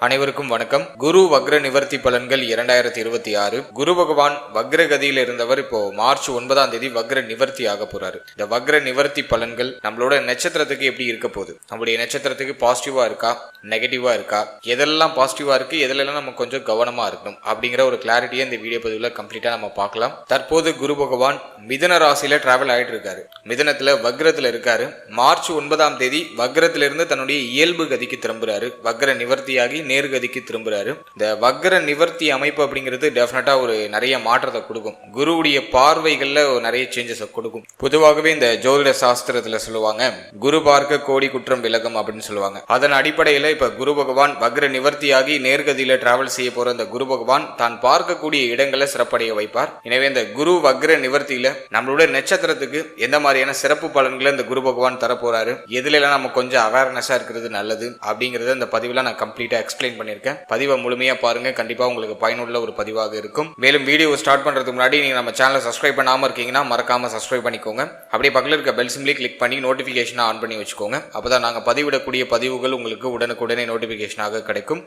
அனைவருக்கும் வணக்கம். குரு வக்ர நிவர்த்தி பலன்கள் 2026. குரு பகவான் வக்ர கதியில் இருந்தவர் இப்போ மார்ச் 9ஆம் தேதி வக்ர நிவர்த்தி ஆக போறாரு. இந்த வக்ர நிவர்த்தி பலன்கள் நம்மளோட நட்சத்திரத்துக்கு எப்படி இருக்க போகுது, நம்மளுடைய நட்சத்திரத்துக்கு பாசிட்டிவா இருக்கா நெகட்டிவா இருக்கா, எதெல்லாம் பாசிட்டிவா இருக்கு எதெல்லாம் நம்ம கொஞ்சம் கவனமா இருக்கணும் அப்படிங்கிற ஒரு கிளாரிட்டியை இந்த வீடியோ பதிவுல கம்ப்ளீட்டா நம்ம பார்க்கலாம். தற்போது குரு பகவான் மிதுன ராசியில டிராவல் ஆயிட்டு இருக்காரு. மிதுனத்துல வக்ரத்துல இருக்காரு. மார்ச் 9ஆம் தேதி வக்ரத்திலிருந்து தன்னுடைய இயல்பு கதிக்கு திரும்புறாரு. வக்ர நிவர்த்தியாகி நேர்கதிக்கு திரும்புறாரு. இந்த வக்ர நிவர்த்தி அமைப்பு அப்படிங்கிறது டெஃபினட்டா ஒரு நிறைய மாற்றத்தை கொடுக்கும். குருவுடைய பார்வைகள்ல நிறைய சேஞ்சஸ் கொடுக்கும். பொதுவாகவே இந்த ஜோதிட சாஸ்திரத்துல சொல்லுவாங்க, குரு பார்க்க கோடி குற்றம் விலகும் அப்படின்னு சொல்லுவாங்க. அதன் அடிப்படையில இப்ப குரு பகவான் வக்ர நிவர்த்தியாகி நேர்கதியில டிராவல் செய்ய போற இந்த குரு பகவான் தான் பார்க்கக்கூடிய இடங்களை சிறப்படைய வைப்பார். எனவே இந்த குரு வக்ர நிவர்த்தியில நம்மளுடைய நட்சத்திரத்துக்கு எந்த மாதிரியான சிறப்பு பலன்களை இந்த குரு பகவான் தரப்போறாரு, எதுல எல்லாம் நம்ம கொஞ்சம் அவேர்னஸா இருக்கிறது நல்லது அப்படிங்கறத இந்த பதிவுல நான் கம்ப்ளீட்டா எக்ஸ்பிளைன் பண்ணிருக்கேன். பதிவை முழுமையா பாருங்க, கண்டிப்பா உங்களுக்கு பயனுள்ள ஒரு பதிவாக இருக்கும். மேலும் வீடியோ ஸ்டார்ட் பண்றதுக்கு முன்னாடி நீங்க நம்ம சேனலை சப்ஸ்கிரைப் பண்ணாம இருக்கீங்கன்னா மறக்காம சப்ஸ்கிரைப் பண்ணிக்கோங்க. அப்படியே பக்கத்துல இருக்க பெல் சிம்பிளை கிளிக் பண்ணி நோட்டிபிகேஷன் ஆன் பண்ணி வச்சுக்கோங்க. அப்பதான் நாங்க பதிவிடக்கூடிய பதிவுகள் உங்களுக்கு உடனுக்குடனே நோட்டிபிகேஷனாக கிடைக்கும்.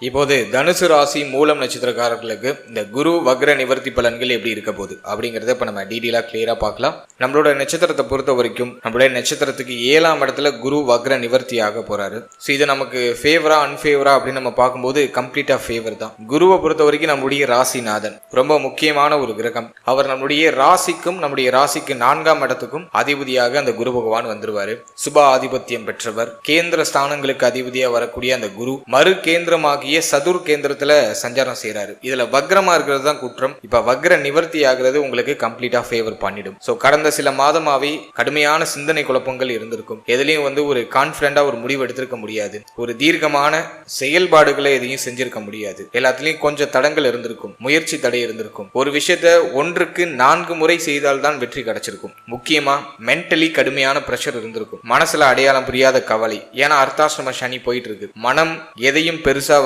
இப்போது தனுசு ராசி மூலம் நட்சத்திரக்காரர்களுக்கு இந்த குரு வக்ர நிவர்த்தி பலன்கள் எப்படி இருக்க போகுது அப்படிங்கறத இப்ப நம்ம டீடெயிலா கிளியரா பார்க்கலாம். நம்மளோட நட்சத்திரத்தை பொறுத்த வரைக்கும் நம்மளுடைய நட்சத்திரத்துக்கு 7ஆம் இடத்துல குரு வக்ர நிவர்த்தி ஆக போறாரு. இது நமக்கு ஃபேவரா அன்ஃபேவரா அப்படின்னு நம்ம பார்க்கும்போது கம்ப்ளீட்டா ஃபேவர் தான். குருவை பொறுத்த வரைக்கும் நம்முடைய ராசிநாதன் ரொம்ப முக்கியமான ஒரு கிரகம். அவர் நம்முடைய ராசிக்கும் நம்முடைய ராசிக்கு 4ஆம் இடத்துக்கும் அதிபதியாக அந்த குரு பகவான் வந்துருவாரு. சுப ஆதிபத்தியம் பெற்றவர். கேந்திர ஸ்தானங்களுக்கு அதிபதியா வரக்கூடிய அந்த குரு மறு கேந்திரமாக சதுர் கேந்திரத்துல சஞ்சாரம் செய்யறாரு. இதுல வக்ரமா இருக்கிறது தான் குற்றம். இப்ப வக்ர நிவர்த்தி ஆகிறது உங்களுக்கு கம்ப்ளீட்டா ஃபேவர் பண்ணிடும். சோ கடந்த சில மாதமாவே கடுமையான சிந்தனை குழப்பங்கள் இருந்திருக்கும். எதுலயும் ஒரு கான்பிடண்டா ஒரு முடிவு எடுத்திருக்க முடியாது. ஒரு தீர்க்கமான செயல்பாடுகளை எதையும் செஞ்சிருக்க முடியாது. எல்லாத்துலயும் கொஞ்சம் தடங்கள் இருந்திருக்கும். முயற்சி தடை இருந்திருக்கும். ஒரு விஷயத்த 1க்கு 4 முறை செய்தால்தான் வெற்றி கிடைச்சிருக்கும். முக்கியமா மென்டலி கடுமையான பிரஷர் இருந்திருக்கும். மனசுல அடையாளம் புரியாத கவலை. ஏன்னா அர்த்தாஷ்டம சனி போயிட்டு இருக்கு. மனம் எதையும் பெருசா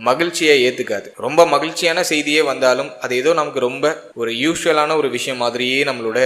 மகிழ்ச்சியை ஏத்துக்காது. ரொம்ப மகிழ்ச்சியான செய்தியே வந்தாலும் அது ஏதோ நமக்கு ரொம்ப ஒரு யூஸ்வலான ஒரு விஷயம் மாதிரியே நம்மளோட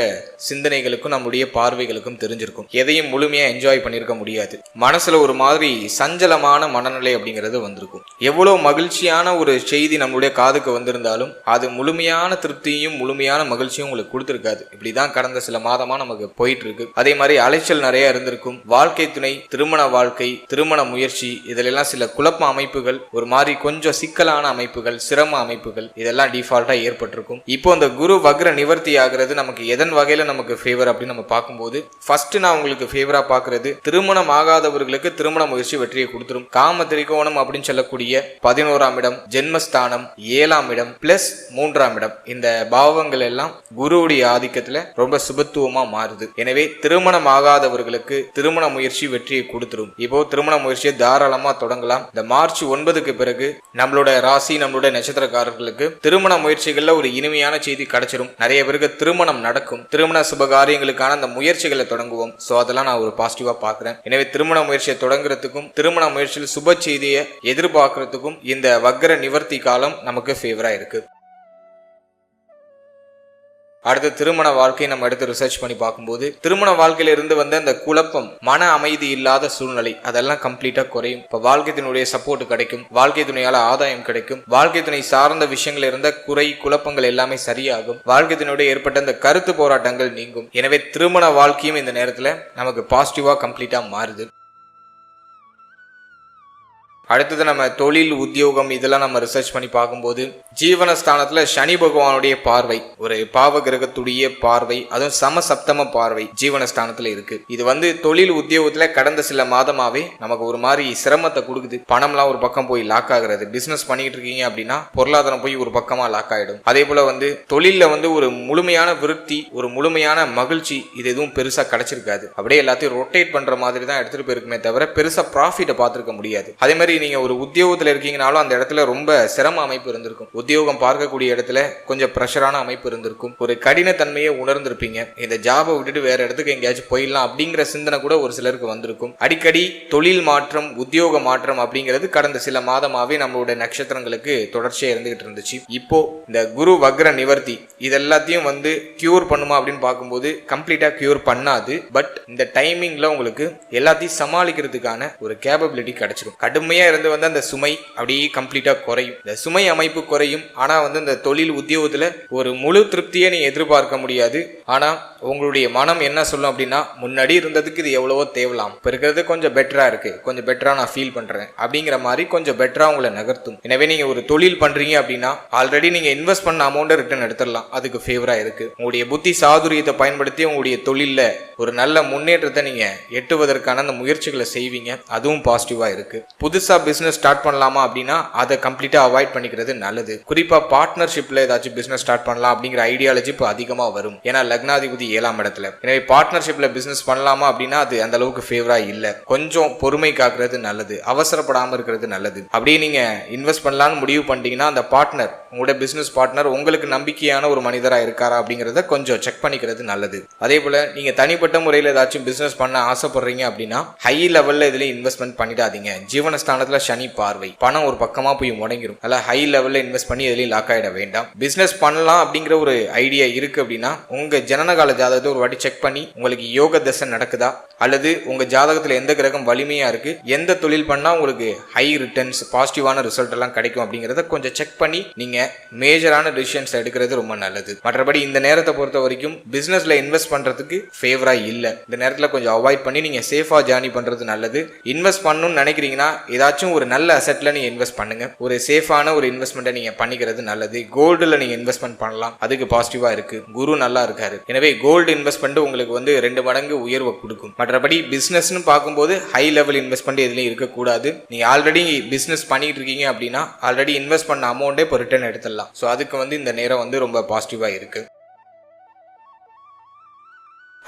சிந்தனைகளுக்கும் நம்மளுடைய பார்வைகளுக்கும் தெரிஞ்சிருக்கும். எதையும் முழுமையா என்ஜாய் பண்ணிருக்க முடியாது. மனசுல ஒரு மாதிரி சஞ்சலமான மனநிலை அப்படிங்கிறது வந்திருக்கும். எவ்வளவு மகிழ்ச்சியான ஒரு செய்தி நம்மளுடைய காதுக்கு வந்திருந்தாலும் அது முழுமையான திருப்தியும் முழுமையான மகிழ்ச்சியும் உங்களுக்கு கொடுத்திருக்காது. இப்படிதான் கடந்த சில மாதமா நமக்கு போயிட்டு இருக்கு. அதே மாதிரி அலைச்சல் நிறைய இருந்திருக்கும். வாழ்க்கை துணை, திருமண வாழ்க்கை, திருமண முயற்சி, இதிலெல்லாம் சில குழப்ப அமைப்புகள், ஒரு மாதிரி கொஞ்சம் சிக்கலான அமைப்புகள், சிரம அமைப்புகள் இதெல்லாம் டிஃபால்ட்டா ஏற்பட்டிருக்கும். இப்போ இந்த குரு வக்ர நிவர்த்தி ஆகிறது நமக்கு எதன் வகையில நமக்கு ஃபேவர் அப்படின்னு நம்ம பார்க்கும்போது, ஃபர்ஸ்ட் நான் உங்களுக்கு ஃபேவரா பார்க்கிறது திருமணம் ஆகாதவர்களுக்கு திருமண முயற்சி வெற்றியை கொடுத்துரும். காம திரிகோணம் அப்படின்னு சொல்லக்கூடிய 11ஆம் இடம், ஜென்மஸ்தானம், 7ஆம் இடம் பிளஸ் 3ஆம் இடம், இந்த பாவங்கள் எல்லாம் குருவுடைய ஆதிக்கத்துல ரொம்ப சுபத்துவமா மாறுது. எனவே திருமணம் ஆகாதவர்களுக்கு திருமண முயற்சி வெற்றியை கொடுத்துரும். இப்போ திருமண முயற்சியை தாராளமா தொடங்கலாம். இந்த மார்ச் 9க்கு பிறகு நம்மளோட ராசி நம்மளோட நட்சத்திரக்காரர்களுக்கு திருமண முயற்சிகள்ல ஒரு இனிமையான செய்தி கிடைச்சிரும். நிறைய பேருக்கு திருமணம் நடக்கும். திருமண சுபகாரியங்களுக்கான அந்த முயற்சிகளை தொடங்குவோம். சோ அதெல்லாம் நான் ஒரு பாசிட்டிவா பாக்குறேன். எனவே திருமண முயற்சியை தொடங்குறதுக்கும் திருமண முயற்சியில் சுப செய்தியை எதிர்பார்க்கறதுக்கும் இந்த வக்ர நிவர்த்தி காலம் நமக்கு ஃபேவரா இருக்கு. அடுத்து திருமண வாழ்க்கையை நம்ம எடுத்து ரிசர்ச் பண்ணி பார்க்கும்போது திருமண வாழ்க்கையில இருந்து வந்த அந்த குழப்பம், மன அமைதி இல்லாத சூழ்நிலை அதெல்லாம் கம்ப்ளீட்டா குறையும். இப்ப வாழ்க்கை துணையுடைய சப்போர்ட் கிடைக்கும். வாழ்க்கை துணையால ஆதாயம் கிடைக்கும். வாழ்க்கை துணை சார்ந்த விஷயங்கள் இருந்த குறை குழப்பங்கள் எல்லாமே சரியாகும். வாழ்க்கை துணையுடைய ஏற்பட்ட அந்த கருத்து போராட்டங்கள் நீங்கும். எனவே திருமண வாழ்க்கையும் இந்த நேரத்துல நமக்கு பாசிட்டிவா கம்ப்ளீட்டா மாறுது. அடுத்தது நம்ம தொழில், உத்தியோகம் இதெல்லாம் நம்ம ரிசர்ச் பண்ணி பார்க்கும்போது ஜீவனஸ்தானத்துல சனி பகவானுடைய பார்வை, ஒரு பாவ கிரகத்துடைய பார்வை, அதுவும் சமசப்தம பார்வை ஜீவனஸ்தானத்துல இருக்கு. இது தொழில் உத்தியோகத்துல கடந்த சில மாதமாவே நமக்கு ஒரு மாதிரி சிரமத்தை கொடுக்குது. பணம்லாம் ஒரு பக்கம் போய் லாக் ஆகுறது. பிசினஸ் பண்ணிட்டு இருக்கீங்க அப்படின்னா பொருளாதாரம் போய் ஒரு பக்கமா லாக் ஆயிடும். அதே போல தொழில ஒரு முழுமையான விருத்தி, ஒரு முழுமையான மகிழ்ச்சி இது எதுவும் பெருசா கிடைச்சிருக்காது. அப்படியே எல்லாத்தையும் ரொட்டேட் பண்ற மாதிரி தான் எடுத்துட்டு போயிருக்குமே தவிர பெருசா ப்ராஃபிட்டை பார்த்திருக்க முடியாது. அதே மாதிரி சரி நீங்க ஒரு உத்தியோகத்துல இருக்கீங்கனாலும் அந்த இடத்துல ரொம்ப சிரம அமைப்பு இருந்திருக்கும். உத்தியோகம் பார்க்கக்கூடிய இடத்துல கொஞ்சம் பிரஷரான அமைப்பு இருந்திருக்கும். ஒரு கடினத்தன்மையை உணர்ந்திருப்பீங்க. இந்த ஜாபை விட்டுட்டு வேற இடத்துக்கு எங்கேயாச்சும் போயிடலாம் அப்படிங்கிற சிந்தனை கூட ஒரு சிலருக்கு வந்திருக்கும். அடிக்கடி தொழில் மாற்றம், உத்தியோக மாற்றம் அப்படிங்கிறது கடந்த சில மாதமாவே நம்மளுடைய நட்சத்திரங்களுக்கு தொடர்ச்சியா இருந்துகிட்டு இருந்துச்சு. இப்போ இந்த குரு வக்ர நிவர்த்தி இதெல்லாத்தையும் வந்து கியூர் பண்ணுமா அப்படின்னு பார்க்கும்போது கம்ப்ளீட்டா கியூர் பண்ணாது. பட் இந்த டைமிங்ல உங்களுக்கு எல்லாத்தையும் சமாளிக்கிறதுக்கான ஒரு கேபபிலிட்டி கிடைச்சிடும். கடுமையா இருந்து வந்து அந்த சுமை அப்படியே கம்ப்ளீட்டா குறையும். இந்த சுமை அமைப்பு குறையும். ஆனா வந்து இந்த தொழில் உத்தியோகத்துல ஒரு முழு திருப்தியை நீங்க எதிர்பார்க்க முடியாது. ஆனா உங்களுடைய மனம் என்ன சொல்லும் அப்படின்னா, முன்னாடி இருந்ததுக்கு இது எவ்வளவோ தேவலாம், இப்ப இருக்கிறது கொஞ்சம் பெட்டரா இருக்கு, கொஞ்சம் பெட்டரா நான் ஃபீல் பண்றேன் அப்படிங்கிற மாதிரி கொஞ்சம் பெட்டரா உங்களை நகர்த்தும். எனவே நீங்க ஒரு தொழில் பண்றீங்க அப்படின்னா ஆல்ரெடி நீங்க இன்வெஸ்ட் பண்ண அமௌண்ட்டை ரிட்டர்ன் எடுத்துடலாம். அதுக்கு ஃபேவரா இருக்கு. உங்களுடைய புத்தி சாதுரியத்தை பயன்படுத்தி உங்களுடைய தொழில்ல ஒரு நல்ல முன்னேற்றத்தை நீங்க எட்டுவதற்கான அந்த முயற்சிகளை செய்வீங்க. அதுவும் பாசிட்டிவா இருக்கு. புதுசா பிசினஸ் ஸ்டார்ட் பண்ணலாமா அப்படின்னா அதை கம்ப்ளீட்டா அவாய்ட் பண்ணிக்கிறது நல்லது. குறிப்பா பார்ட்னர்ஷிப்ல ஏதாச்சும் பிசினஸ் ஸ்டார்ட் பண்ணலாம் அப்படிங்கிற ஐடியாலஜி இப்போ அதிகமா வரும். ஏன்னா லக்னாதிபதி 7ஆம் இடத்துல. எனவே பார்ட்னர்ஷிப்ல பிசினஸ் பண்ணலாமா அப்படின்னா அது அந்த அளவுக்கு ஃபேவரா இல்ல. கொஞ்சம் பொறுமை காக்குறது நல்லது. அவசரப்படாம இருக்கிறது நல்லது. அப்படியே நீங்க இன்வெஸ்ட் பண்ணலாம்னு முடிவு பண்ணிட்டீங்கன்னா அந்த பார்ட்னர், உங்களோட பிசினஸ் பார்ட்னர் உங்களுக்கு நம்பிக்கையான ஒரு மனிதரா இருக்காரா அப்படிங்கறத கொஞ்சம் செக் பண்ணிக்கிறது நல்லது. அதே போல நீங்க தனிப்பட்ட முறையில் ஏதாச்சும் பிசினஸ் பண்ண ஆசைப்படுறீங்க அப்படின்னா ஹை லெவல்ல இதுல இன்வெஸ்ட்மெண்ட் பண்ணிடாதீங்க. ஜீவனஸ்தானத்துல சனி பார்வை, பணம் ஒரு பக்கமா போய் முடங்கிடும். அதனால ஹை லெவல்ல இன்வெஸ்ட் பண்ணி எதுலையும் லாக் ஆயிட வேண்டாம். பிசினஸ் பண்ணலாம் அப்படிங்கிற ஒரு ஐடியா இருக்கு அப்படின்னா உங்க ஜனனகால ஜாதகத்தை ஒரு வாட்டி செக் பண்ணி உங்களுக்கு யோக தசை நடக்குதா அல்லது உங்க ஜாதகத்துல எந்த கிரகம் வலிமையா இருக்கு, எந்த தொழில் பண்ணா உங்களுக்கு ஹை ரிட்டர்ன்ஸ் பாசிட்டிவான ரிசல்ட் எல்லாம் கிடைக்கும் அப்படிங்கறத கொஞ்சம் செக் பண்ணி நீங்க மேஜரான டிசிஷன்ஸ் எடுக்கிறது ரொம்ப நல்லது. மற்றபடி இந்த நேரத்தை பொறுத்த வரைக்கும் பிசினஸ்ல இன்வெஸ்ட் பண்றதுக்கு ஃபேவரா இல்ல. இந்த நேரத்துல கொஞ்சம் அவாய்ட் பண்ணி நீங்க சேஃபா ஜர்னி பண்றது நல்லது. இன்வெஸ்ட் பண்ணணும்னு நினைக்கிறீங்கன்னா ஏதாச்சும் ஒரு நல்ல அசெட்ல நீங்க இன்வெஸ்ட் பண்ணுங்க. ஒரு சேஃபான ஒரு இன்வெஸ்ட்மெண்ட்டை நீங்க பண்ணிக்கிறது நல்லது. கோல்டுல நீங்க இன்வெஸ்ட்மெண்ட் பண்ணலாம். அதுக்கு பாசிட்டிவா இருக்கு. குரு நல்லா இருக்காரு. எனவே கோல்டு இன்வெஸ்ட்மெண்ட் உங்களுக்கு வந்து 2 மடங்கு உயர்வை கொடுக்கும். மற்றபடி பிசினஸ்னு பார்க்கும்போது ஹை லெவல் இன்வெஸ்ட்மெண்ட் எதுலையும் இருக்கக்கூடாது. நீங்க ஆல்ரெடி பிசினஸ் பண்ணிட்டு இருக்கீங்க அப்படின்னா ஆல்ரெடி இன்வெஸ்ட் பண்ண அமௌண்டே இப்போ ரிட்டர்ன் எடுத்துடலாம். ஸோ அதுக்கு வந்து இந்த நேரம் வந்து ரொம்ப பாசிட்டிவா இருக்கு.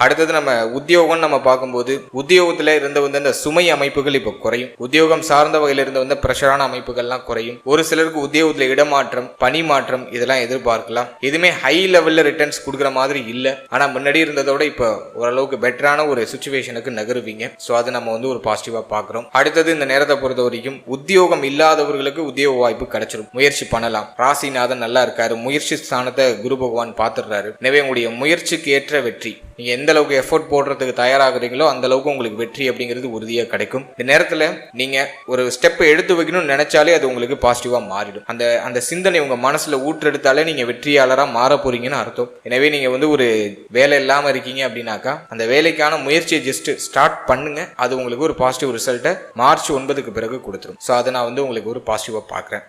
அடுத்தது நம்ம உத்தியோகம் நம்ம பார்க்கும்போது உத்தியோகத்துல இருந்து வந்து அந்த சுமை அமைப்புகள் இப்போ குறையும். உத்தியோகம் சார்ந்த வகையில இருந்து வந்து பிரஷரான அமைப்புகள்லாம் குறையும். ஒரு சிலருக்கு உத்தியோகத்துல இடமாற்றம், பணி மாற்றம் இதெல்லாம் எதிர்பார்க்கலாம். எதுவுமே ஹை லெவல்ல ரிட்டர்ன்ஸ் கொடுக்குற மாதிரி இல்லை. ஆனா முன்னாடி இருந்ததோட இப்போ ஓரளவுக்கு பெட்டரான ஒரு சுச்சுவேஷனுக்கு நகருவீங்க. ஸோ அதை நம்ம வந்து ஒரு பாசிட்டிவா பார்க்குறோம். அடுத்தது இந்த நேரத்தை பொறுத்த வரைக்கும் உத்தியோகம் இல்லாதவர்களுக்கு உத்தியோக வாய்ப்பு கிடைச்சிடும். முயற்சி பண்ணலாம். ராசிநாதன் நல்லா இருக்காரு. முயற்சி ஸ்தானத்தை குரு பகவான் பார்த்துடுறாரு. எனவே உங்களுடைய முயற்சிக்கு ஏற்ற வெற்றி, நீங்க எந்த அளவுக்கு எஃபோர்ட் போடுறதுக்கு தயாராகிறீங்களோ அந்த அளவுக்கு உங்களுக்கு வெற்றி அப்படிங்கிறது உறுதியா கிடைக்கும். இந்த நேரத்துல நீங்க ஒரு ஸ்டெப் எடுத்து வைக்கணும்னு நினைச்சாலே அது உங்களுக்கு பாசிட்டிவா மாறிடும். அந்த சிந்தனை உங்க மனசுல ஊற்றெடுத்தாலே நீங்க வெற்றியாளரா மாற போறீங்கன்னு அர்த்தம். எனவே நீங்க வந்து ஒரு வேலை இல்லாம இருக்கீங்க அப்படின்னாக்கா அந்த வேலைக்கான முயற்சியை ஜஸ்ட் ஸ்டார்ட் பண்ணுங்க. அது உங்களுக்கு ஒரு பாசிட்டிவ் ரிசல்ட்டை மார்ச் 9க்கு பிறகு கொடுத்துரும். ஸோ அதை நான் வந்து உங்களுக்கு ஒரு பாசிட்டிவா பார்க்குறேன்.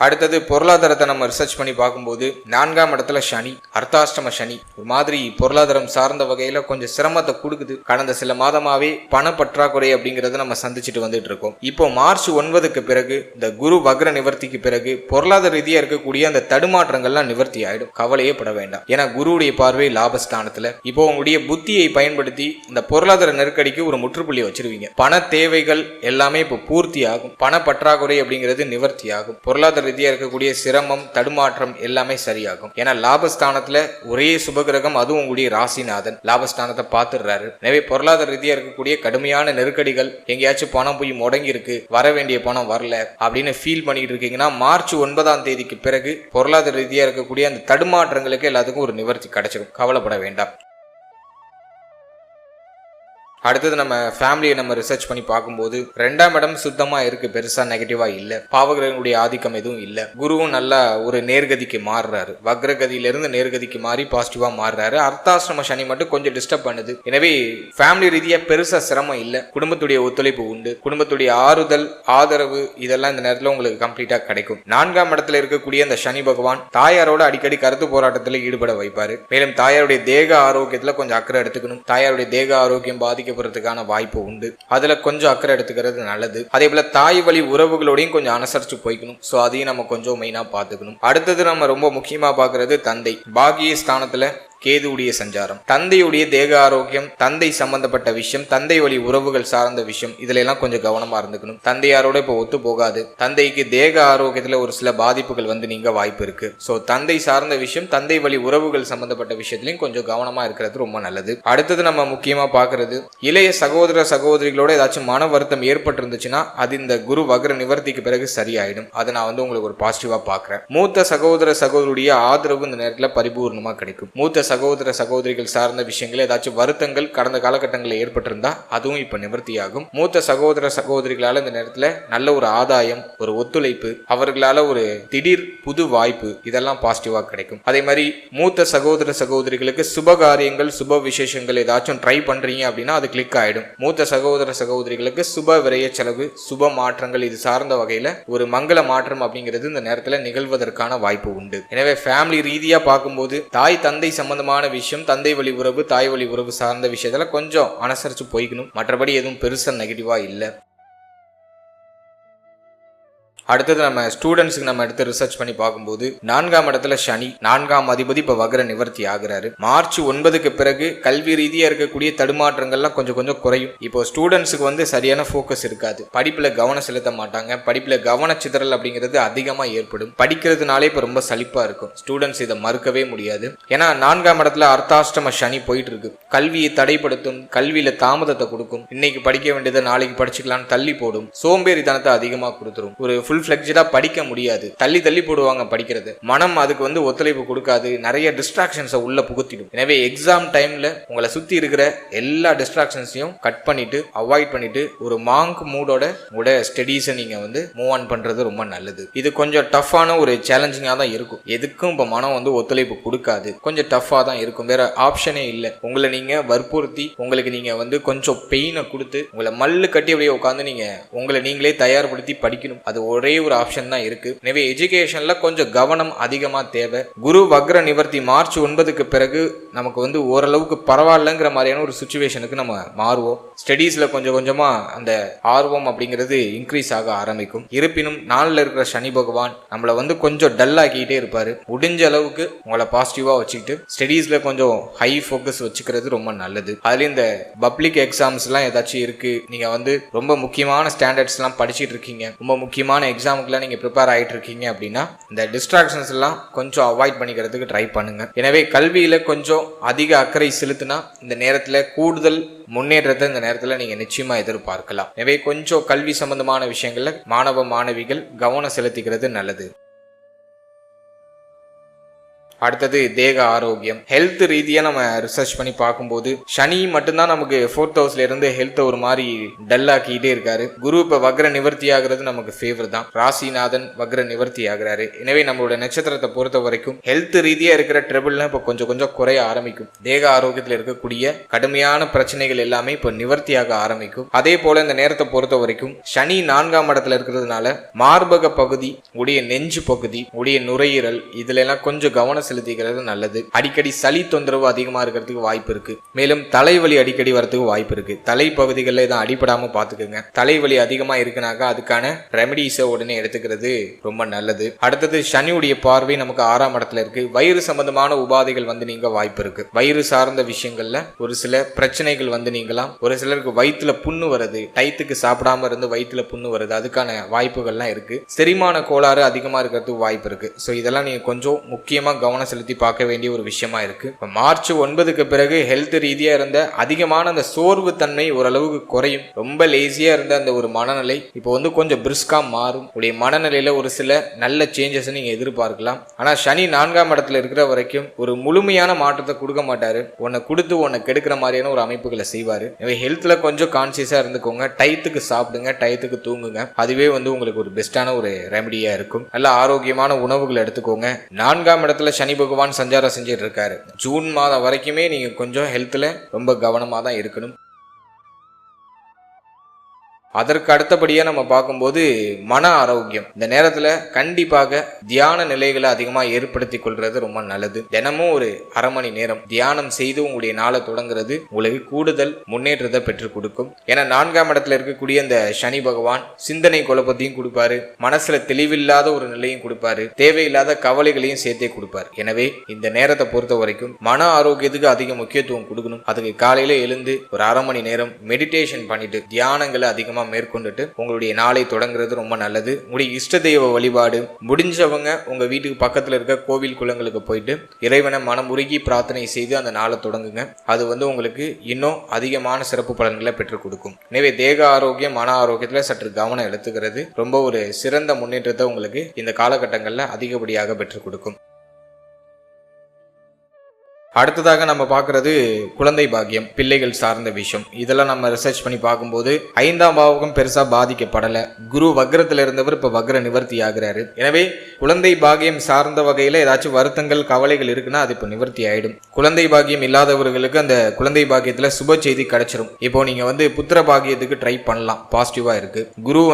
அடுத்தது பொருளாதாரத்தை நம்ம ரிசர்ச் பண்ணி பார்க்கும்போது 4ஆம் இடத்துல சனி, அர்த்தாஷ்டம சனி ஒரு மாதிரி பொருளாதாரம் சார்ந்த வகையில கொஞ்சம் சிரமத்தை கொடுக்குது. கடந்த சில மாதமாவே பண பற்றாக்குறை அப்படிங்கறத நம்ம சந்திச்சுட்டு வந்துட்டு இருக்கோம். இப்போ மார்ச் 9க்கு பிறகு இந்த குரு வக்ர நிவர்த்திக்கு பிறகு பொருளாதார ரீதியா இருக்கக்கூடிய அந்த தடுமாற்றங்கள்லாம் நிவர்த்தி ஆயிடும். கவலையே பட வேண்டாம். ஏன்னா குருவுடைய பார்வை லாபஸ்தானத்துல. இப்போ உங்களுடைய புத்தியை பயன்படுத்தி இந்த பொருளாதார நெருக்கடிக்கு ஒரு முற்றுப்புள்ளி வச்சிருவீங்க. பண தேவைகள் எல்லாமே இப்போ பூர்த்தி ஆகும். பண பற்றாக்குறை அப்படிங்கிறது நிவர்த்தி ஆகும். பொருளாதார ரீதியா இருக்கக்கூடிய சிரமம், தடுமாற்றம் எல்லாமே சரியாகும். ஏன்னா லாபஸ்தானத்துல ஒரே சுபகிரகம், அதுவும் உங்களுடைய ராசிநாதன் லாபஸ்தானத்தை பார்த்துடுறாரு. எனவே பொருளாதார ரீதியா இருக்கக்கூடிய கடுமையான நெருக்கடிகள், எங்கேயாச்சும் பணம் போய் முடங்கி இருக்கு, வர வேண்டிய பணம் வரல அப்படின்னு ஃபீல் பண்ணிட்டு இருக்கீங்கன்னா மார்ச் 9ஆம் தேதிக்கு பிறகு பொருளாதார ரீதியா இருக்கக்கூடிய அந்த தடுமாற்றங்களுக்கு எல்லாத்துக்கும் ஒரு நிவர்த்தி கிடைச்சிடும். கவலைப்பட வேண்டாம். அடுத்தது நம்ம ஃபேமிலியை நம்ம ரிசர்ச் பண்ணி பார்க்கும்போது 2ஆம் இடம் சுத்தமா இருக்கு. பெருசா நெகட்டிவா இல்ல. பாவகிரகங்களுடைய ஆதிக்கம் எதுவும் இல்ல. குருவும் நல்லா ஒரு நேர்கதிக்கு மாறுறாரு. வக்ரகதியிலிருந்து நேர்கதிக்கு மாறி பாசிட்டிவா மாறுறாரு. அர்த்தாசிரம சனி மட்டும் கொஞ்சம் டிஸ்டர்ப் பண்ணுது. எனவே ஃபேமிலி ரீதியா பெருசா சிரமம் இல்ல. குடும்பத்துடைய ஒத்துழைப்பு உண்டு. குடும்பத்துடைய ஆறுதல், ஆதரவு இதெல்லாம் இந்த நேரத்தில் உங்களுக்கு கம்ப்ளீட்டா கிடைக்கும். 4ஆம் இடத்துல இருக்கக்கூடிய அந்த சனி பகவான் தாயாரோட அடிக்கடி கருத்து போராட்டத்தில் ஈடுபட வைப்பாரு. மேலும் தாயாருடைய தேக ஆரோக்கியத்துல கொஞ்சம் அக்கறை எடுத்துக்கணும். தாயாருடைய தேக ஆரோக்கியம் பாதிக்க போறதுக்கான வாய்ப்பு உண்டு. அதுல கொஞ்சம் அக்கறை எடுத்துக்கிறது நல்லது. அதே போல தாய் வழி உறவுகளோடையும் கொஞ்சம் அனுசரிச்சு போய்க்கணும். சோ அதையும் நம்ம கொஞ்சம் மெயினா பார்த்துக்கணும். அடுத்தது நம்ம ரொம்ப முக்கியமா பார்க்கறது தந்தை. பாகிய ஸ்தானத்துல கேதுவுடைய சஞ்சாரம். தந்தையுடைய தேக ஆரோக்கியம், தந்தை சம்பந்தப்பட்ட விஷயம், தந்தை வழி உறவுகள் சார்ந்த விஷயம், இதுல எல்லாம் கொஞ்சம் கவனமா இருந்துக்கணும். தந்தையாரோட இப்ப ஒத்து போகாது. தந்தைக்கு தேக ஆரோக்கியத்துல ஒரு சில பாதிப்புகள் நீங்க வாய்ப்பு இருக்கு. சோ தந்தை சார்ந்த விஷயம், தந்தை வழி உறவுகள் சம்பந்தப்பட்ட விஷயத்திலையும் கொஞ்சம் கவனமா இருக்கிறது ரொம்ப நல்லது. அடுத்தது நம்ம முக்கியமா பாக்குறது, இளைய சகோதர சகோதரிகளோட ஏதாச்சும் மன வருத்தம் ஏற்பட்டிருந்துச்சுன்னா அது இந்த குரு வக்ர நிவர்த்திக்கு பிறகு சரியாயிடும். அதை நான் உங்களுக்கு ஒரு பாசிட்டிவா பாக்குறேன். மூத்த சகோதர சகோதரியுடைய ஆதரவு இந்த நேரத்தில் பரிபூர்ணமா கிடைக்கும். மூத்த சகோதர சகோதரிகள் சார்ந்த விஷயங்கள் ஏதாச்சும் வருத்தங்கள் கடந்த காலகட்டங்களில் ஏற்பட்டிருந்தா அதுவும் இப்ப நிவர்த்தியாகும். மூத்த சகோதர சகோதரிகளால இந்த நேரத்தில் நல்ல ஒரு ஆதாயம், ஒரு ஒத்துழைப்பு, அவர்களால ஒரு திடீர் புது வாய்ப்பு, இதெல்லாம் பாசிட்டிவா கிடைக்கும். அதே மாதிரி மூத்த சகோதர சகோதரிகளுக்கு சுப காரியங்கள், சுப விசேஷங்கள் ஏதாச்சும் ட்ரை பண்றீங்க அப்படின்னா அது கிளிக் ஆயிடும். மூத்த சகோதர சகோதரிகளுக்கு சுப விரய செலவு, சுப மாற்றங்கள் இது சார்ந்த வகையில ஒரு மங்கள மாற்றம் அப்படிங்கிறது இந்த நேரத்தில் நிகழ்வதற்கான வாய்ப்பு உண்டு. எனவே ஃபேமிலி ரீதியா பார்க்கும்போது தாய் தந்தை சம்பந்தமான விஷயம், தந்தை வழி உறவு, தாய் வழி உறவு சார்ந்த விஷயத்துல கொஞ்சம் அனுசரிச்சு போய்க்கணும். மற்றபடி எதுவும் பெருசா நெகட்டிவா இல்லை. அடுத்தது நம்ம ஸ்டூடெண்ட்ஸ்க்கு நம்ம எடுத்து ரிசர்ச் பண்ணி பார்க்கும்போது 4ஆம் இடத்துல சனி, 4ஆம் அதிபதி இப்ப வக்ர நிவர்த்தி ஆகிறாரு. மார்ச் 9க்கு பிறகு கல்வி ரீதியா இருக்கக்கூடிய தடுமாற்றங்கள்லாம் கொஞ்சம் கொஞ்சம் குறையும். இப்போ ஸ்டூடெண்ட்ஸுக்கு சரியான ஃபோக்கஸ் இருக்காது. படிப்புல கவனம் செலுத்த மாட்டாங்க. படிப்புல கவன சிதறல் அப்படிங்கிறது அதிகமா ஏற்படும். படிக்கிறதுனாலே இப்ப ரொம்ப சலிப்பா இருக்கும். ஸ்டூடெண்ட்ஸ் இதை மறுக்கவே முடியாது. ஏன்னா 4ஆம் இடத்துல அர்த்தாஷ்டம சனி போயிட்டு இருக்கு. கல்வியை தடைப்படுத்தும், கல்வியில தாமதத்தை கொடுக்கும். இன்னைக்கு படிக்க வேண்டியதை நாளைக்கு படிச்சுக்கலாம்னு தள்ளி போடும். சோம்பேறித்தனத்தை அதிகமா கொடுத்துரும். ஒரு ஃபுல் ஃபிளெக்ஜடா படிக்க முடியாது. தள்ளி தள்ளி போடுவாங்க படிக்கிறது. மனம் அதுக்கு ஒத்துழைப்பு கொடுக்காது. நிறைய டிஸ்ட்ராக்ஷன்ஸை உள்ள புகுத்திடும். எனவே எக்ஸாம் டைம்ல உங்களை சுத்தி இருக்கிற எல்லா டிஸ்ட்ராக்ஷன்ஸையும் கட் பண்ணிட்டு, அவாய்ட் பண்ணிட்டு, ஒரு மாங்க் மூடோட உங்களோட ஸ்டடீஸை நீங்க மூவ் ஆன் பண்றது ரொம்ப நல்லது. இது கொஞ்சம் டஃப்பான ஒரு சேலஞ்சிங்கா தான் இருக்கும். எதுக்கும் இப்ப மனம் ஒத்துழைப்பு கொடுக்காது. கொஞ்சம் டஃபா தான் இருக்கும். வேற ஆப்ஷனே இல்லை. உங்களை நீங்க வற்புறுத்தி, உங்களுக்கு நீங்க கொஞ்சம் பெயினை கொடுத்து, உங்களை மல்லு கட்டி அப்படியே உட்காந்து நீங்க உங்களை நீங்களே தயார்படுத்தி படிக்கணும். அது ஒரே ஒரு ஆப்ஷன் தான் இருக்கு. எனவே எஜுகேஷன்ல கொஞ்சம் கவனம் அதிகமா தேவை. குரு வக்ர நிவர்த்தி மார்ச் 9க்கு பிறகு நமக்கு ஓரளவுக்கு பரவாயில்லங்கிற மாதிரியான ஒரு சிச்சுவேஷனுக்கு நம்ம மாறுவோம். ஸ்டடீஸ்ல கொஞ்சம் கொஞ்சமா அந்த ஆர்வம் அப்படிங்கிறது இன்க்ரீஸ் ஆக ஆரம்பிக்கும். இருப்பினும் நாளில் இருக்கிற சனி பகவான் நம்மளை கொஞ்சம் டல் ஆக்கிட்டே இருப்பாரு. முடிஞ்ச அளவுக்கு உங்களை பாசிட்டிவா வச்சுக்கிட்டு ஸ்டடீஸ்ல கொஞ்சம் ஹை ஃபோக்கஸ் வச்சுக்கிறது ரொம்ப நல்லது. அதுல இந்த பப்ளிக் எக்ஸாம்ஸ் எல்லாம் ஏதாச்சும் இருக்கு, நீங்க ரொம்ப முக்கியமான ஸ்டாண்டர்ட்ஸ் எல்லாம் படிச்சுட்டு இருக்கீங்க, ரொம்ப முக்கியமான எக்ஸாமுக்குலாம் நீங்க ப்ரிப்பேர் ஆகிட்டு இருக்கீங்க அப்படின்னா இந்த டிஸ்ட்ராக்ஷன்ஸ் எல்லாம் கொஞ்சம் அவாய்ட் பண்ணிக்கிறதுக்கு ட்ரை பண்ணுங்க. எனவே கல்வியில கொஞ்சம் அதிக அக்கறை செலுத்தினா இந்த நேரத்துல கூடுதல் முன்னேற்றத்தை இந்த நேரத்துல நீங்க நிச்சயமா எதிர்பார்க்கலாம். எனவே கொஞ்சம் கல்வி சம்பந்தமான விஷயங்கள்ல மாணவ மாணவிகள் கவனம் செலுத்திக்கிறது நல்லது. அடுத்தது தேக ஆரோக்கியம், ஹெல்த் ரீதியா நம்ம ரிசர்ச் பண்ணி பார்க்கும்போது சனி மட்டும்தான் நமக்கு 4th ஹவுஸ்ல இருந்து ஹெல்த் ஒரு மாதிரி டல் ஆக்கிட்டே இருக்காரு. குரு இப்ப வக்ர நிவர்த்தி ஆகிறது நமக்கு ஃபேவர் தான். ராசிநாதன் வக்ர நிவர்த்தி ஆகிறாரு. எனவே நம்மளோட நட்சத்திரத்தை பொறுத்த வரைக்கும் ஹெல்த் ரீதியா இருக்கிற ட்ரபிள்லாம் இப்ப கொஞ்சம் கொஞ்சம் குறைய ஆரம்பிக்கும். தேக ஆரோக்கியத்தில் இருக்கக்கூடிய கடுமையான பிரச்சனைகள் எல்லாமே இப்ப நிவர்த்தியாக ஆரம்பிக்கும். அதே போல இந்த நேரத்தை பொறுத்த வரைக்கும் சனி 4ஆம் இடத்துல இருக்கிறதுனால மார்பக பகுதி, உடைய நெஞ்சு பகுதி, உடைய நுரையீரல், இதுல எல்லாம் கொஞ்சம் கவனம் செலுத்திக்கிறது நல்லது. அடிக்கடி சளி தொந்தரவு அதிகமா இருக்கிறதுக்கு வாய்ப்பு இருக்கு. மேலும் தலைவலி அடிக்கடி வரதுக்கு வாய்ப்பு இருக்கு. தலை பகுதிகளில் தான் அடிபடாம பாத்துக்கோங்க. தலைவலி அதிகமா இருக்குனாக்கா அதுக்கான ரெமடிஸை உடனே எடுத்துக்கிறது ரொம்ப நல்லது. அடுத்தது சனியுடைய பார்வை நமக்கு 6ஆம் இடத்துல இருக்கு. வயிறு சம்பந்தமான உபாதைகள் நீங்க வாய்ப்பு இருக்கு. வயிறு சார்ந்த விஷயங்கள்ல ஒரு சில பிரச்சனைகள் நீங்களாம். ஒரு சிலருக்கு வயிற்றுல புண்ணு வருது, டயத்துக்கு சாப்பிடாம இருந்து வயிற்றுல புண்ணு வருது, அதுக்கான வாய்ப்புகள்லாம் இருக்கு. செரிமான கோளாறு அதிகமா இருக்கிறதுக்கு வாய்ப்பு இருக்கு. ஸோ இதெல்லாம் நீங்க கொஞ்சம் முக்கியமா கவனம் செலுத்தி பார்க்க வேண்டிய ஒரு விஷயமா இருக்கு. மார்ச் 9க்கு பிறகு ஹெல்த் ரீதியா இருந்த அதிகமான அந்த சோர்வு தன்மை ஓரளவுக்கு குறையும். ரொம்ப லேசியா இருந்த அந்த ஒரு மனநிலை இப்போ கொஞ்சம் பிரிஸ்கா மாறும். உடைய மனநிலையில ஒரு சில நல்ல சேஞ்சஸ் நீங்க எதிர்பார்க்கலாம். ஆனா சனி 4ஆம் இடத்துல இருக்கிற வரைக்கும் ஒரு முழுமையான மாற்றத்தை கொடுக்க மாட்டாரு. உன்னை கொடுத்து உன்னை கெடுக்கிற மாதிரியான ஒரு அமைப்புகளை செய்வாரு. ஹெல்த்ல கொஞ்சம் கான்சியஸா இருந்துக்கோங்க. டயத்துக்கு சாப்பிடுங்க, டயத்துக்கு தூங்குங்க. அதுவே உங்களுக்கு ஒரு பெஸ்டான ஒரு ரெமடியா இருக்கும். நல்ல ஆரோக்கியமான உணவுகள் எடுத்துக்கோங்க. 4ஆம் இடத்துல சனி பகவான் சஞ்சாரம் செஞ்சுட்டு இருக்காரு. ஜூன் மாதம் வரைக்குமே நீங்க கொஞ்சம் ஹெல்த்ல ரொம்ப கவனமா தான் இருக்கணும். அதற்கு அடுத்தபடியா நம்ம பார்க்கும்போது மன ஆரோக்கியம். இந்த நேரத்துல கண்டிப்பாக தியான நிலைகளை அதிகமா ஏற்படுத்தி கொள்றது ரொம்ப நல்லது. தினமும் ஒரு அரை மணி நேரம் தியானம் செய்து உங்களுடைய நாளை தொடங்குறது உங்களுக்கு கூடுதல் முன்னேற்றத்தை பெற்றுக் கொடுக்கும். ஏன்னா 4ஆம் இடத்துல இருக்கக்கூடிய இந்த சனி பகவான் சிந்தனை குழப்பத்தையும் கொடுப்பாரு, மனசுல தெளிவில்லாத ஒரு நிலையும் கொடுப்பாரு, தேவையில்லாத கவலைகளையும் சேர்த்தே கொடுப்பாரு. எனவே இந்த நேரத்தை பொறுத்த வரைக்கும் மன ஆரோக்கியத்துக்கு அதிக முக்கியத்துவம் கொடுக்கணும். அதுக்கு காலையில எழுந்து ஒரு அரை மணி நேரம் மெடிடேஷன் பண்ணிட்டு தியானங்களை அதிகமா மேற்கொண்டுட்டு உங்களுடைய நாளை தொடங்குறது ரொம்ப நல்லது. உங்களுடைய இஷ்ட தெய்வ வழிபாடு முடிஞ்சவங்க உங்க வீட்டுக்கு பக்கத்துல இருக்க கோவில் குளங்களுக்கு போயிட்டு இறைவனை மனமுருகி பிரார்த்தனை செய்து அந்த நாளை தொடங்குங்க. அது உங்களுக்கு இன்னும் அதிகமான சிறப்பு பலன்களை பெற்றுக் கொடுக்கும். எனவே தேக ஆரோக்கியம் மன ஆரோக்கியத்துல சற்று கவனம் எடுத்துக்கிறது ரொம்ப ஒரு சிறந்த முன்னேற்றத்தை உங்களுக்கு இந்த காலகட்டங்கள்ல அதிகப்படியாக பெற்றுக் கொடுக்கும். அடுத்ததாக நம்ம பார்க்கறது குழந்தை பாக்கியம், பிள்ளைகள் சார்ந்த விஷயம். இதெல்லாம் நம்ம ரிசர்ச் பண்ணி பார்க்கும்போது 5ஆம் பாவகம் பெருசா பாதிக்கப்படல. குரு வக்ரத்துல இருந்தவர் இப்ப வக்ர நிவர்த்தி ஆகிறாரு. எனவே குழந்தை பாக்கியம் சார்ந்த வகையில ஏதாச்சும் வருத்தங்கள் கவலைகள் இருக்குன்னா அது இப்ப நிவர்த்தி ஆயிடும். குழந்தை பாக்கியம் இல்லாதவர்களுக்கு அந்த குழந்தை பாக்கியத்துல சுப செய்தி கிடைச்சிரும். இப்போ நீங்க புத்திர பாக்கியத்துக்கு ட்ரை பண்ணலாம், பாசிட்டிவா இருக்கு. குரு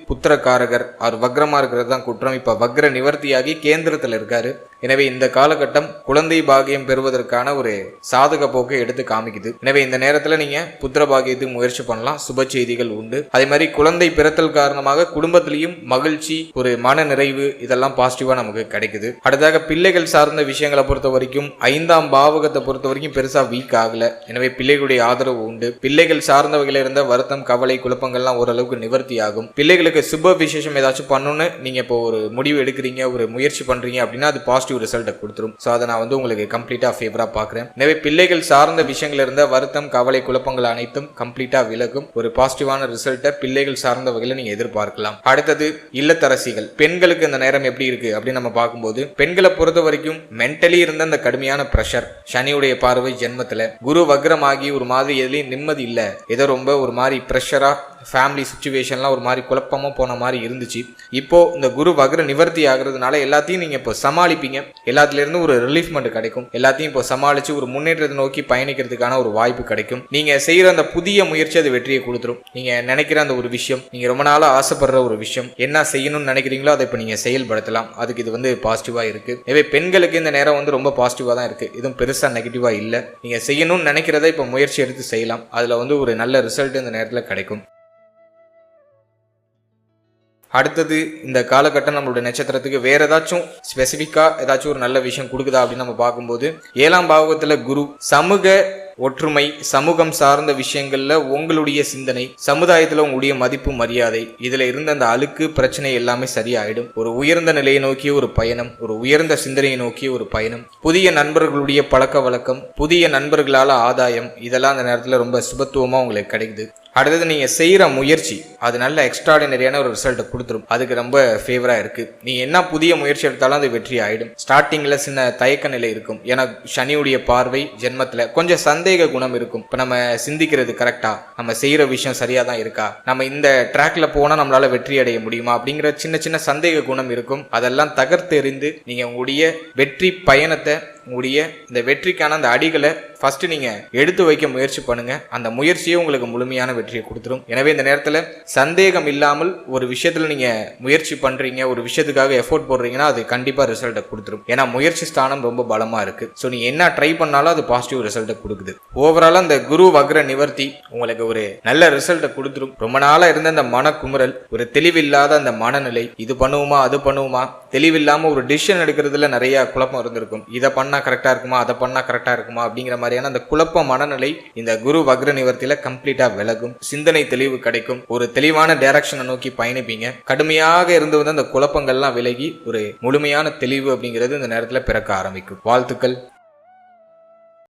புத்திரக்காரகர், அவர் வக்ரமா இருக்கிறது தான் குற்றம். இப்ப வக்ர நிவர்த்தியாகி கேந்திரத்துல இருக்காரு. எனவே இந்த காலகட்டம் குழந்தை பாக்கியம் பெறுவதற்கான ஒரு சாதக போக்கை எடுத்து காமிக்குது. எனவே இந்த நேரத்துல நீங்க புத்திர பாக்கியத்துக்கு முயற்சி பண்ணலாம், சுப செய்திகள் உண்டு. அதே மாதிரி குழந்தை பிறத்தல் காரணமாக குடும்பத்திலையும் மகிழ்ச்சி, ஒரு மன நிறைவு, இதெல்லாம் பாசிட்டிவா நமக்கு கிடைக்குது. அடுத்ததாக பிள்ளைகள் சார்ந்த விஷயங்களை பொறுத்த வரைக்கும் 5ஆம் பாவகத்தை பொறுத்த வரைக்கும் பெருசா வீக் ஆகல. எனவே பிள்ளைகளுடைய ஆதரவு உண்டு. பிள்ளைகள் சார்ந்த வகையில இருந்த வருத்தம், கவலை, குழப்பங்கள்லாம் ஓரளவுக்கு நிவர்த்தி ஆகும். பிள்ளைகளுக்கு சுப விசேஷம் ஏதாச்சும் பண்ணணும்னு நீங்க இப்போ ஒரு முடிவு எடுக்கிறீங்க, ஒரு முயற்சி பண்றீங்க அப்படின்னா அது பாசிட்டிவ் ரிசல்ட் கொடுத்துரும். சோ அதை நான் உங்களுக்கு கம்ப்ளீட்டா ஃபேவரா பாக்குறேன். எனவே பிள்ளைகள் சார்ந்த விஷயங்கள் இருந்த வருத்தம், கவலை, குழப்பங்கள் அனைத்தும் கம்ப்ளீட்டா விலகும். ஒரு பாசிட்டிவான ரிசல்ட்டை பிள்ளைகள் சார்ந்த வகையில நீங்க எதிர்பார்க்கலாம். அடுத்தது இல்லத்தரசிகள், பெண்களுக்கு இந்த நேரம் எப்படி இருக்கு அப்படின்னு நம்ம பார்க்கும்போது பெண்களை பொறுத்த வரைக்கும் மென்டலி இருந்த அந்த கடுமையான பிரஷர், சனியுடைய பார்வை ஜென்மத்துல, குரு வக்ரமாகி ஒரு மாதிரி எதுலையும் நிம்மதி இல்ல, ஏதோ ரொம்ப ஒரு மாதிரி பிரஷரா ஃபேமிலி சிச்சுவேஷன்லாம் ஒரு மாதிரி குழப்பமா போன மாதிரி இருந்துச்சு. இப்போ இந்த குரு வக்ர நிவர்த்தி ஆகுறதுனால எல்லாத்தையும் நீங்க இப்போ சமாளிப்பீங்க. எல்லாத்துல இருந்து ஒரு ரிலீஃப்மெண்ட் கிடைக்கும். எல்லாத்தையும் இப்போ சமாளிச்சு ஒரு முன்னேற்றத்தை நோக்கி பயணிக்கிறதுக்கான ஒரு வாய்ப்பு கிடைக்கும். நீங்க செய்யற அந்த புதிய முயற்சி அது வெற்றியை கொடுத்துரும். நீங்க நினைக்கிற அந்த ஒரு விஷயம், நீங்க ரொம்ப நாளா ஆசைப்படுற ஒரு விஷயம், என்ன செய்யணும்னு நினைக்கிறீங்களோ அதை இப்போ நீங்க செயல்படுத்தலாம். அதுக்கு இது பாசிட்டிவா இருக்கு. எனவே பெண்களுக்கு இந்த நேரம் ரொம்ப பாசிட்டிவா தான் இருக்கு. இதுவும் பெருசா நெகட்டிவா இல்ல. நீங்க செய்யணும்னு நினைக்கிறத இப்போ முயற்சி எடுத்து செய்யலாம். அதுல ஒரு நல்ல ரிசல்ட் இந்த நேரத்துல கிடைக்கும். அடுத்தது இந்த காலகட்டம் நம்மளுடைய நட்சத்திரத்துக்கு வேற ஏதாச்சும் ஸ்பெசிபிக்கா ஏதாச்சும் ஒரு நல்ல விஷயம் கொடுக்குதா அப்படின்னு நம்ம பார்க்கும்போது 7ஆம் பாவகத்துல குரு சமூக ஒற்றுமை, சமூகம் சார்ந்த விஷயங்கள்ல உங்களுடைய சிந்தனை, சமுதாயத்துல உங்களுடைய மதிப்பு, மரியாதை, இதுல இருந்த அந்த அழுக்கு பிரச்சனை எல்லாமே சரியாயிடும். ஒரு உயர்ந்த நிலையை நோக்கிய ஒரு பயணம், ஒரு உயர்ந்த சிந்தனையை நோக்கிய ஒரு பயணம், புதிய நண்பர்களுடைய பழக்க வழக்கம், புதிய நண்பர்களால ஆதாயம், இதெல்லாம் அந்த நேரத்துல ரொம்ப சுபத்துவமா உங்களுக்கு கிடைக்குது. அடுத்தது நீங்க செய்யற முயற்சி அது நல்ல எக்ஸ்ட்ராடினரியான ஒரு ரிசல்ட் கொடுத்துரும். அதுக்கு ரொம்ப ஃபேவரா இருக்கு. நீங்க என்ன புதிய முயற்சி எடுத்தாலும் அது வெற்றி ஆயிடும். ஸ்டார்டிங்ல சின்ன தயக்க நிலை இருக்கும். ஏன்னா சனியுடைய பார்வை ஜென்மத்துல கொஞ்சம் சந்தேக குணம் இருக்கும். இப்ப நம்ம சிந்திக்கிறது கரெக்டா, நம்ம செய்யற விஷயம் சரியா தான் இருக்கா, நம்ம இந்த ட்ராக்ல போனா நம்மளால வெற்றி அடைய முடியுமா அப்படிங்கிற சின்ன சின்ன சந்தேக குணம் இருக்கும். அதெல்லாம் தகர்த்தெறிந்து நீங்க உங்களுடைய வெற்றி பயணத்தை, உங்களுடைய இந்த வெற்றிக்கான அந்த அடிகளை ஃபர்ஸ்ட் நீங்க எடுத்து வைக்க முயற்சி பண்ணுங்க. அந்த முயற்சியே உங்களுக்கு முழுமையான வெற்றியை கொடுத்துரும். எனவே இந்த நேரத்துல சந்தேகம் இல்லாமல் ஒரு விஷயத்துல நீங்க முயற்சி பண்றீங்க, ஒரு விஷயத்துக்காக எஃபோர்ட் போடுறீங்கன்னா அது கண்டிப்பா ரிசல்ட்டை கொடுத்துரும். ஏன்னா முயற்சி ஸ்தானம் ரொம்ப பலமா இருக்கு. ஸோ நீ என்ன ட்ரை பண்ணாலும் அது பாசிட்டிவ் ரிசல்ட்டை கொடுக்குது. ஓவராலா இந்த குரு வக்ர நிவர்த்தி உங்களுக்கு ஒரு நல்ல ரிசல்ட்டை கொடுத்துரும். ரொம்ப நாளா இருந்த அந்த மன குமுறல், ஒரு தெளிவில்லாத அந்த மனநிலை, இது பண்ணுவோமா அது பண்ணுவோமா, தெளிவில்லாம ஒரு டிசிஷன் எடுக்கிறதுல நிறைய குழப்பம் இருந்திருக்கும். இதை பண்ணா கரெக்டா இருக்குமா, அதை பண்ணா கரெக்டா இருக்குமா அப்படிங்கிற மாதிரியான அந்த குழப்ப மனநிலை இந்த குரு வக்ர நிவர்த்தியில கம்ப்ளீட்டா விலகும். சிந்தனை தெளிவு கிடைக்கும். ஒரு தெளிவான டைரக்ஷனை நோக்கி பயணிப்பீங்க. கடுமையாக இருந்து அந்த குழப்பங்கள்லாம் விலகி ஒரு முழுமையான தெளிவு அப்படிங்கிறது இந்த நேரத்துல பிறக்க ஆரம்பிக்கும். வாழ்த்துக்கள்.